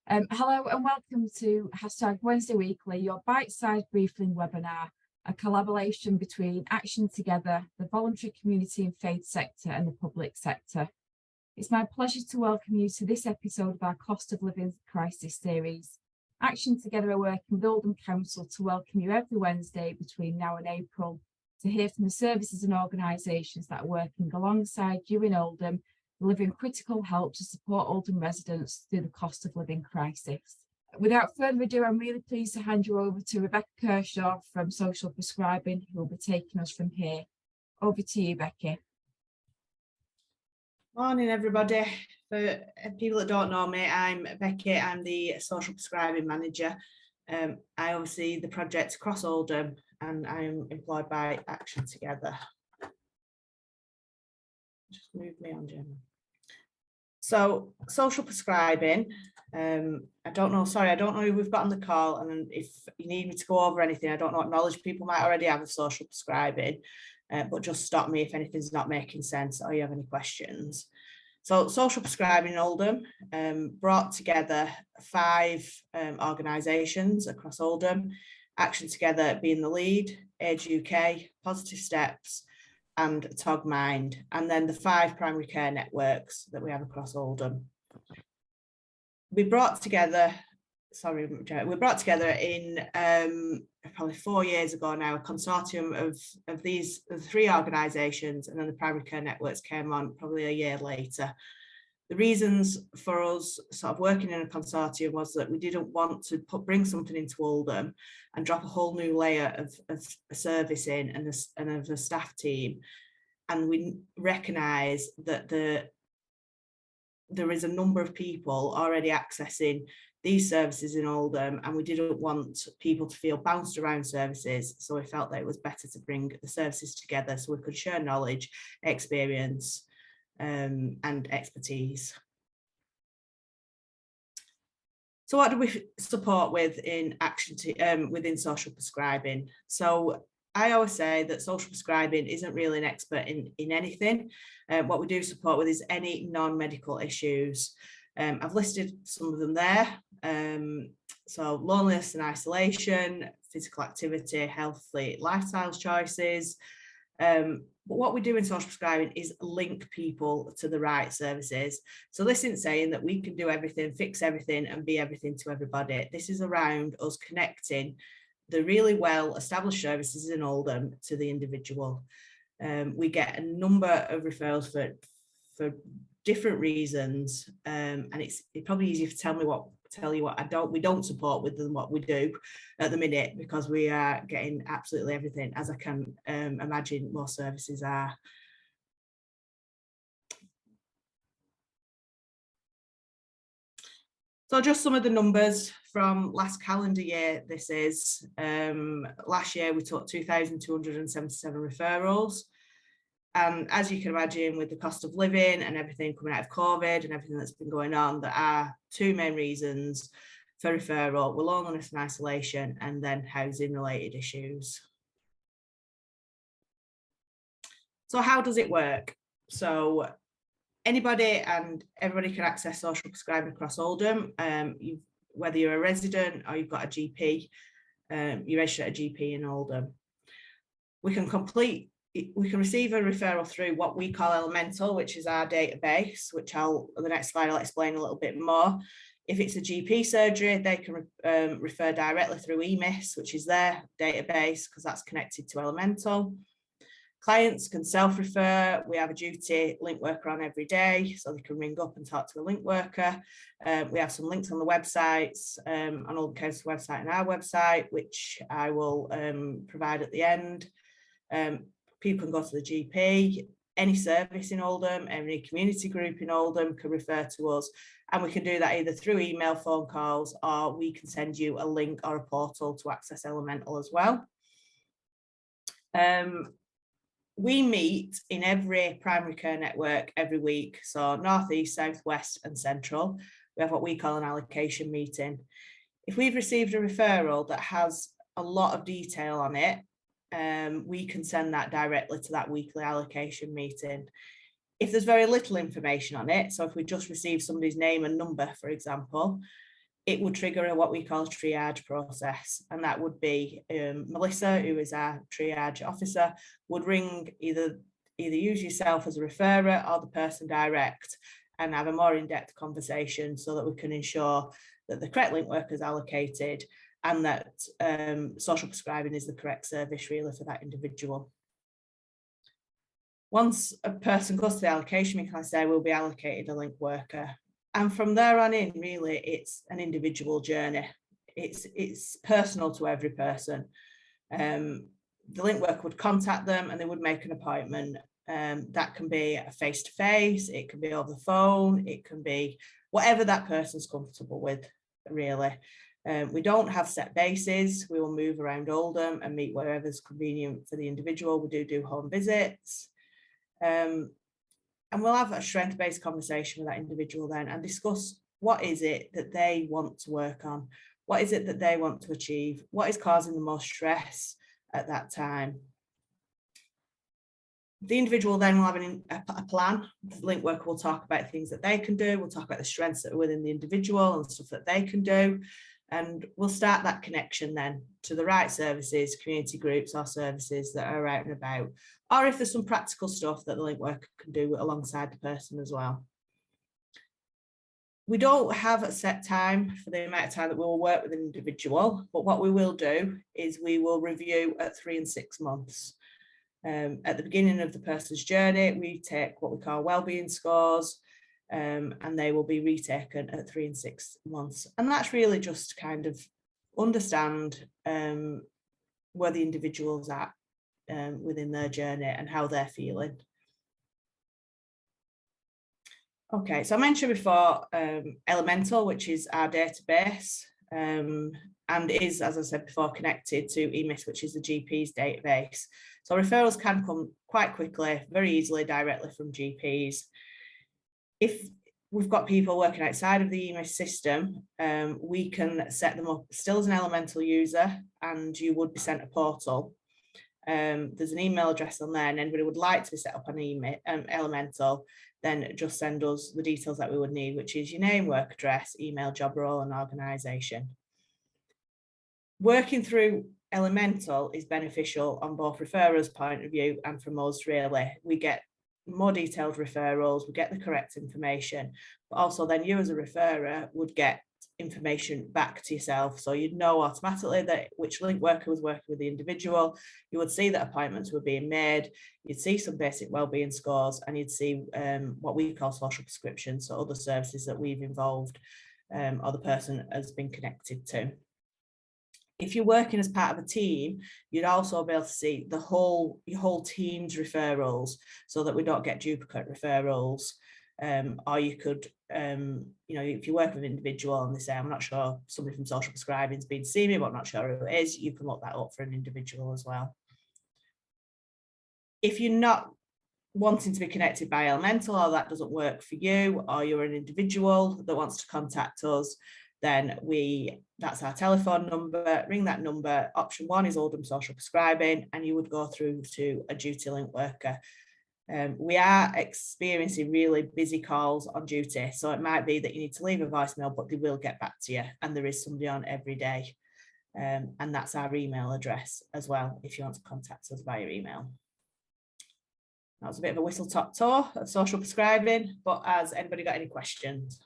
Hello and welcome to #Wednesday Weekly, your bite-sized briefing webinar, a collaboration between Action Together, the voluntary community and faith sector and the public sector. It's my pleasure to welcome you to this episode of our Cost of Living Crisis Series. Action Together are working with Oldham Council to welcome you every Wednesday between now and April to hear from the services and organisations that are working alongside you in Oldham, delivering critical help to support Oldham residents through the cost of living crisis. Without further ado, I'm really pleased to hand you over to Rebecca Kershaw from Social Prescribing, who will be taking us from here. Over to you, Becky. Morning, everybody. For people that don't know me, I'm Becky. I'm the Social Prescribing Manager. I oversee the project across Oldham and I'm employed by Action Together. Just move me on, Gemma. So, social prescribing, I don't know who we've got on the call, and if you need me to go over anything, I don't know what knowledge people might already have of social prescribing, but just stop me if anything's not making sense or you have any questions. So, social prescribing in Oldham brought together 5 organisations across Oldham, Action Together being the lead, Age UK, Positive Steps, and Tog Mind, and then the 5 primary care networks that we have across Oldham. We brought together in probably 4 years ago now, a consortium of these 3 organisations, and then the primary care networks came on probably a year later. The reasons for us sort of working in a consortium was that we didn't want to bring something into Oldham and drop a whole new layer of service in and of a staff team. And we recognise that there is a number of people already accessing these services in Oldham, and we didn't want people to feel bounced around services. So we felt that it was better to bring the services together so we could share knowledge, experience, and expertise. So what do we support with in within social prescribing? So I always say that social prescribing isn't really an expert in anything. What we do support with is any non-medical issues. I've listed some of them there. So loneliness and isolation, physical activity, healthy lifestyle choices. But what we do in social prescribing is link people to the right services. So this isn't saying that we can do everything, fix everything and be everything to everybody. This is around us connecting the really well established services in Oldham to the individual. We get a number of referrals for different reasons, and it's probably easier to tell you what we don't support with than what we do at the minute, because we are getting absolutely everything, as I can imagine most services are. So just some of the numbers from last calendar year. This is last year we took 2,277 referrals. And as you can imagine, with the cost of living and everything coming out of COVID and everything that's been going on, there are 2 main reasons for referral: loneliness and isolation, and then housing related issues. So how does it work? So anybody and everybody can access social prescribing across Oldham. Whether you're a resident or you've got a GP, you register at a GP in Oldham. We can receive a referral through what we call Elemental, which is our database, which the next slide I'll explain a little bit more. If it's a GP surgery, they can refer directly through EMIS, which is their database, because that's connected to Elemental. Clients can self-refer. We have a duty link worker on every day, so they can ring up and talk to a link worker. We have some links on the websites, on Oldham Council website and our website, which I will provide at the end. People can go to the GP, any service in Oldham, any community group in Oldham can refer to us, and we can do that either through email, phone calls, or we can send you a link or a portal to access Elemental as well. We meet in every primary care network every week, so North East, South West and Central. We have what we call an allocation meeting. If we've received a referral that has a lot of detail on it, we can send that directly to that weekly allocation meeting. If there's very little information on it, so if we just receive somebody's name and number, for example, it would trigger what we call a triage process. And that would be Melissa, who is our triage officer, would ring either use yourself as a referrer or the person direct and have a more in-depth conversation so that we can ensure that the correct link worker is allocated and that social prescribing is the correct service really for that individual. Once a person goes to the allocation, we can say we'll be allocated a link worker. And from there on in, really, it's an individual journey. It's personal to every person. The link worker would contact them and they would make an appointment. That can be a face-to-face, it can be over the phone, it can be whatever that person's comfortable with, really. We don't have set bases. We will move around Oldham and meet wherever's convenient for the individual. We do home visits. And we'll have a strength-based conversation with that individual then and discuss what is it that they want to work on, what is it that they want to achieve, what is causing the most stress at that time. The individual then will have a plan. The link worker will talk about things that they can do. We'll talk about the strengths that are within the individual and stuff that they can do. And we'll start that connection then to the right services, community groups or services that are out and about. Or if there's some practical stuff that the link worker can do alongside the person as well. We don't have a set time for the amount of time that we will work with an individual, but what we will do is we will review at 3 and 6 months. At the beginning of the person's journey, we take what we call wellbeing scores, and they will be retaken at 3 and 6 months. And that's really just to kind of understand where the individual's at within their journey and how they're feeling. Okay, so I mentioned before Elemental, which is our database, and is, as I said before, connected to EMIS, which is the GP's database. So referrals can come quite quickly, very easily, directly from GPs. If we've got people working outside of the EMIS system, we can set them up still as an Elemental user, and you would be sent a portal. There's an email address on there, and anybody would like to be set up on Elemental, then just send us the details that we would need, which is your name, work address, email, job role, and organisation. Working through Elemental is beneficial on both referrers' point of view and from us, really. We get more detailed referrals, we get the correct information, but also then you as a referrer would get information back to yourself, so you'd know automatically that which link worker was working with the individual. You would see that appointments were being made, you'd see some basic wellbeing scores, and you'd see what we call social prescriptions, so other services that we've involved or the person has been connected to. If you're working as part of a team, you'd also be able to see your whole team's referrals, so that we don't get duplicate referrals. Or you could, if you work with an individual and they say, I'm not sure somebody from Social Prescribing has been to see me, but I'm not sure who it is, you can look that up for an individual as well. If you're not wanting to be connected by Elemental, or that doesn't work for you, or you're an individual that wants to contact us, then that's our telephone number. Ring that number. Option 1 is Oldham Social Prescribing, and you would go through to a duty link worker. We are experiencing really busy calls on duty, so it might be that you need to leave a voicemail, but they will get back to you, and there is somebody on every day. And that's our email address as well, if you want to contact us via email. That was a bit of a whistle-top tour of social prescribing, but has anybody got any questions?